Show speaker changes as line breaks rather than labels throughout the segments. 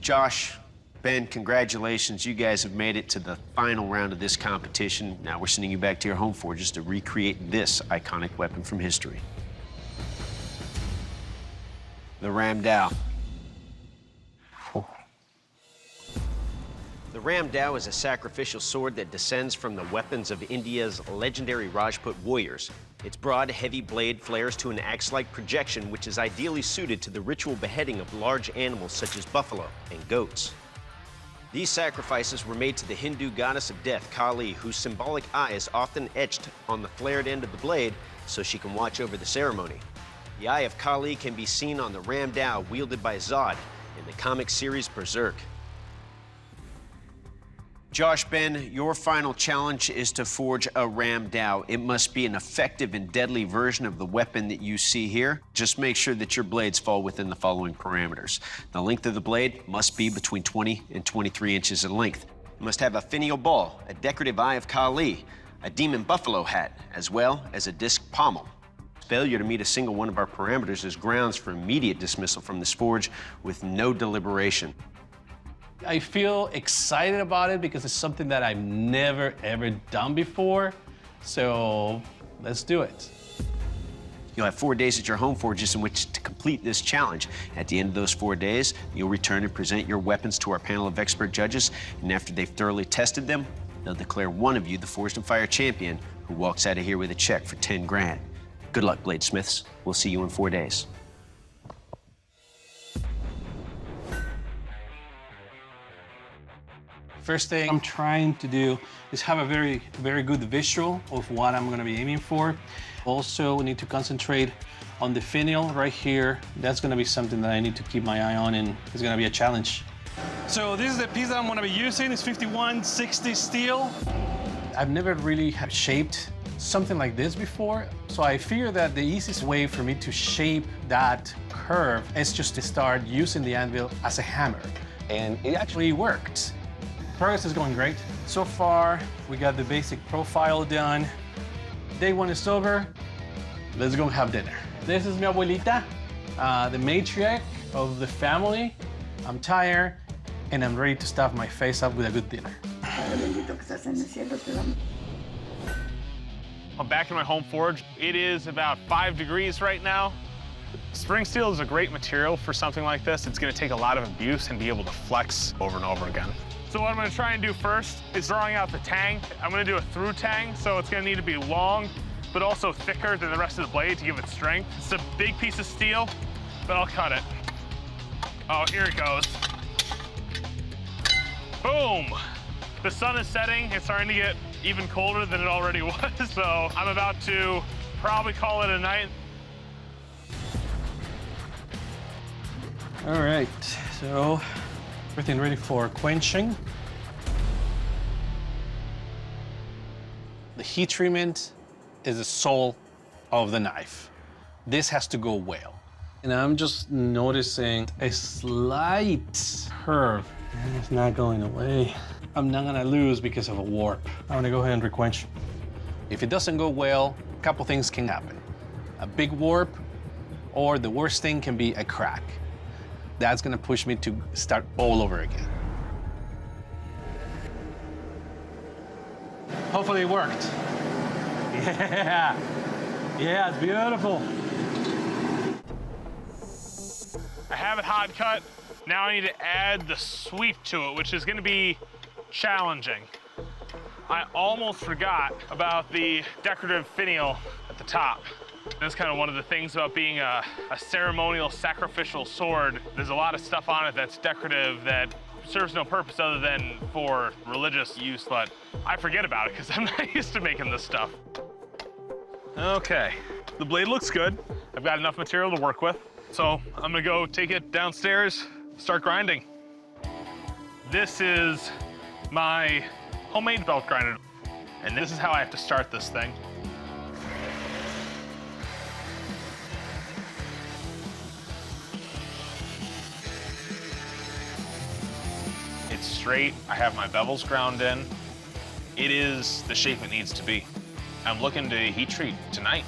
Josh, Ben, congratulations. You guys have made it to the final round of this competition. Now we're sending you back to your home forges to recreate this iconic weapon from history. The Ram Dao. The Ram Dao is a sacrificial sword that descends from the weapons of India's legendary Rajput warriors. Its broad, heavy blade flares to an axe-like projection, which is ideally suited to the ritual beheading of large animals such as buffalo and goats. These sacrifices were made to the Hindu goddess of death, Kali, whose symbolic eye is often etched on the flared end of the blade so she can watch over the ceremony. The eye of Kali can be seen on the Ram Dao wielded by Zod in the comic series Berserk. Josh, Ben, your final challenge is to forge a Ram Dao. It must be an effective and deadly version of the weapon that you see here. Just make sure that your blades fall within the following parameters. The length of the blade must be between 20 and 23 inches in length. It must have a finial ball, a decorative eye of Kali, a demon buffalo hat, as well as a disc pommel. Failure to meet a single one of our parameters is grounds for immediate dismissal from this forge with no deliberation.
I feel excited about it because it's something that I've never, ever done before. So let's do it.
You'll have 4 days at your home forges in which to complete this challenge. At the end of those 4 days, you'll return and present your weapons to our panel of expert judges, and after they've thoroughly tested them, they'll declare one of you the Forged and Fire champion who walks out of here with a check for 10 grand. Good luck, bladesmiths. We'll see you in 4 days.
First thing I'm trying to do is have a very, very good visual of what I'm gonna be aiming for. Also, need to concentrate on the finial right here. That's gonna be something that I need to keep my eye on, and it's gonna be a challenge. So this is the piece that I'm gonna be using. It's 5160 steel. I've never really have shaped something like this before, so I figure that the easiest way for me to shape that curve is just to start using the anvil as a hammer, and it actually worked. Progress is going great. So far, we got the basic profile done. Day one is over. Let's go have dinner. This is mi abuelita, the matriarch of the family. I'm tired, and I'm ready to stuff my face up with a good dinner.
I'm back in my home forge. It is about 5 degrees right now. Spring steel is a great material for something like this. It's gonna take a lot of abuse and be able to flex over and over again. So what I'm gonna try and do first is drawing out the tang. I'm gonna do a through tang, so it's gonna need to be long, but also thicker than the rest of the blade to give it strength. It's a big piece of steel, but I'll cut it. Oh, here it goes. Boom! The sun is setting. It's starting to get even colder than it already was, so I'm about to probably call it a night.
All right, so everything ready for quenching. The heat treatment is the soul of the knife. This has to go well. And I'm just noticing a slight curve. And it's not going away. I'm not gonna lose because of a warp. I'm gonna go ahead and requench. If it doesn't go well, a couple things can happen. A big warp, or the worst thing can be a crack. That's gonna push me to start all over again. Hopefully it worked. Yeah, yeah, it's beautiful.
I have it hot cut. Now I need to add the sweep to it, which is gonna be challenging. I almost forgot about the decorative finial at the top. That's kind of one of the things about being a ceremonial sacrificial sword. There's a lot of stuff on it that's decorative that serves no purpose other than for religious use, but I forget about it because I'm not used to making this stuff. Okay, the blade looks good. I've got enough material to work with. So I'm gonna go take it downstairs, start grinding. This is my homemade belt grinder. And this is how I have to start this thing. It's straight, I have my bevels ground in. It is the shape it needs to be. I'm looking to heat treat tonight.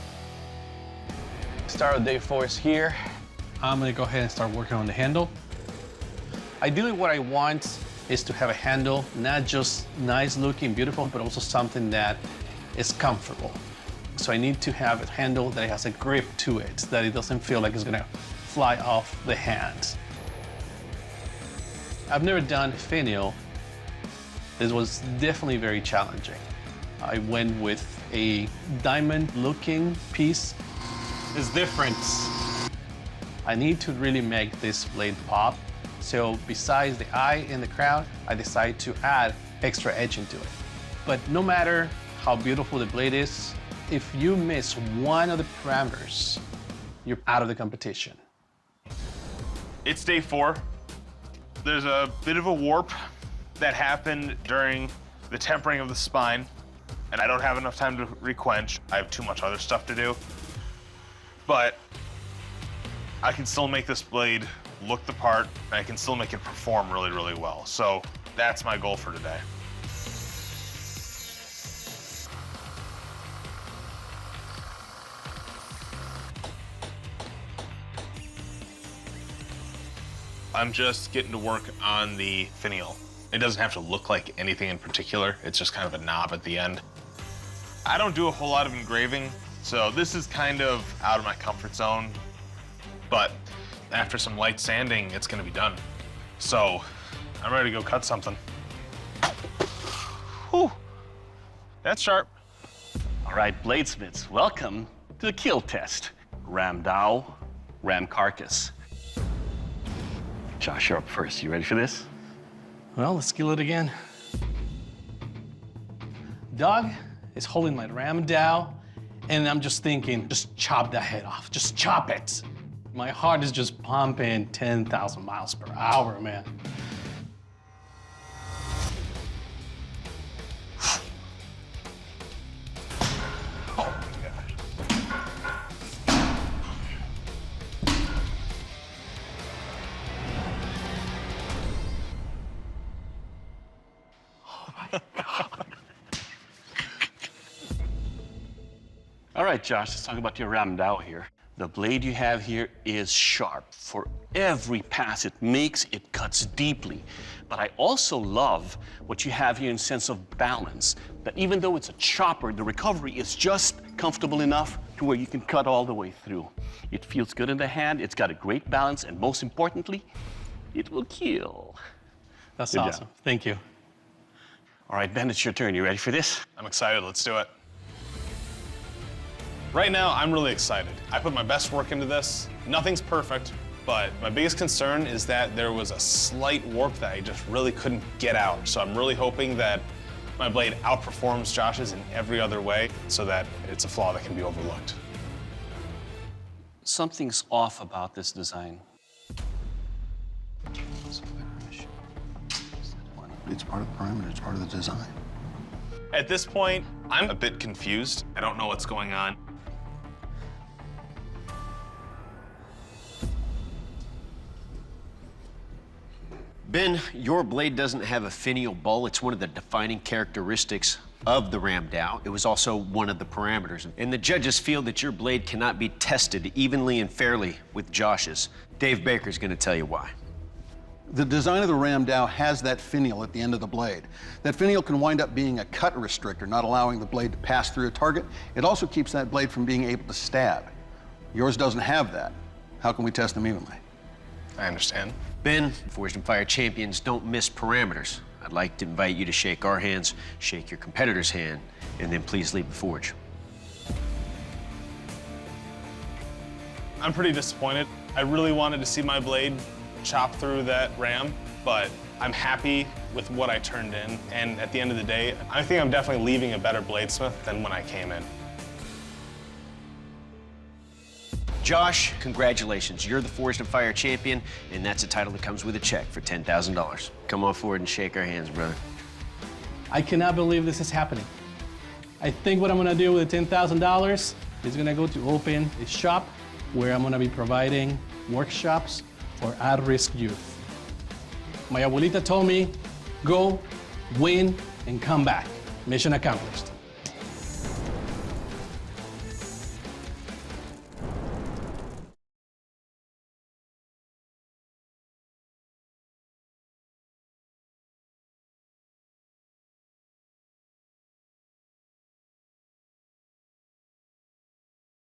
Start of day 4 is here. I'm gonna go ahead and start working on the handle. Ideally, what I want is to have a handle, not just nice looking, beautiful, but also something that is comfortable. So I need to have a handle that has a grip to it, that it doesn't feel like it's gonna fly off the hands. I've never done finial. This was definitely very challenging. I went with a diamond-looking piece. It's different. I need to really make this blade pop. So besides the eye and the crown, I decided to add extra edging to it. But no matter how beautiful the blade is, if you miss one of the parameters, you're out of the competition.
It's day 4. There's a bit of a warp that happened during the tempering of the spine, and I don't have enough time to requench. I have too much other stuff to do. But I can still make this blade look the part, and I can still make it perform really, really well. So that's my goal for today. I'm just getting to work on the finial. It doesn't have to look like anything in particular. It's just kind of a knob at the end. I don't do a whole lot of engraving, so this is kind of out of my comfort zone. But after some light sanding, it's gonna be done. So I'm ready to go cut something. Whew, that's sharp.
All right, bladesmiths, welcome to the kill test. Ram Dao, ram carcass. Josh, you're up first. You ready for this?
Well, let's kill it again. Doug is holding my Ram Dao, and I'm just thinking, just chop that head off. Just chop it. My heart is just pumping 10,000 miles per hour, man.
All right, Josh, let's talk about your Ram Dao here. The blade you have here is sharp. For every pass it makes, it cuts deeply. But I also love what you have here in sense of balance, that even though it's a chopper, the recovery is just comfortable enough to where you can cut all the way through. It feels good in the hand, it's got a great balance, and most importantly, it will kill.
That's
Good
awesome.
job.
Thank you.
All right, Ben, it's your turn. You ready for this?
I'm excited, let's do it. Right now, I'm really excited. I put my best work into this. Nothing's perfect, but my biggest concern is that there was a slight warp that I just really couldn't get out. So I'm really hoping that my blade outperforms Josh's in every other way so that it's a flaw that can be overlooked.
Something's off about this design.
It's part of the parameter, it's part of the design.
At this point, I'm a bit confused. I don't know what's going on.
Ben, your blade doesn't have a finial bull. It's one of the defining characteristics of the Ram Dao. It was also one of the parameters. And the judges feel that your blade cannot be tested evenly and fairly with Josh's. Dave Baker's gonna tell you why.
The design of the Ram Dao has that finial at the end of the blade. That finial can wind up being a cut restrictor, not allowing the blade to pass through a target. It also keeps that blade from being able to stab. Yours doesn't have that. How can we test them evenly?
I understand.
Ben, Forged and Fire champions don't miss parameters. I'd like to invite you to shake our hands, shake your competitor's hand, and then please leave the forge.
I'm pretty disappointed. I really wanted to see my blade chop through that ram, but I'm happy with what I turned in. And at the end of the day, I think I'm definitely leaving a better bladesmith than when I came in.
Josh, congratulations. You're the Forged and Fire champion, and that's a title that comes with a check for $10,000. Come on forward and shake our hands, brother.
I cannot believe this is happening. I think what I'm gonna do with the $10,000 is gonna go to open a shop where I'm gonna be providing workshops for at-risk youth. My abuelita told me, go, win, and come back. Mission accomplished.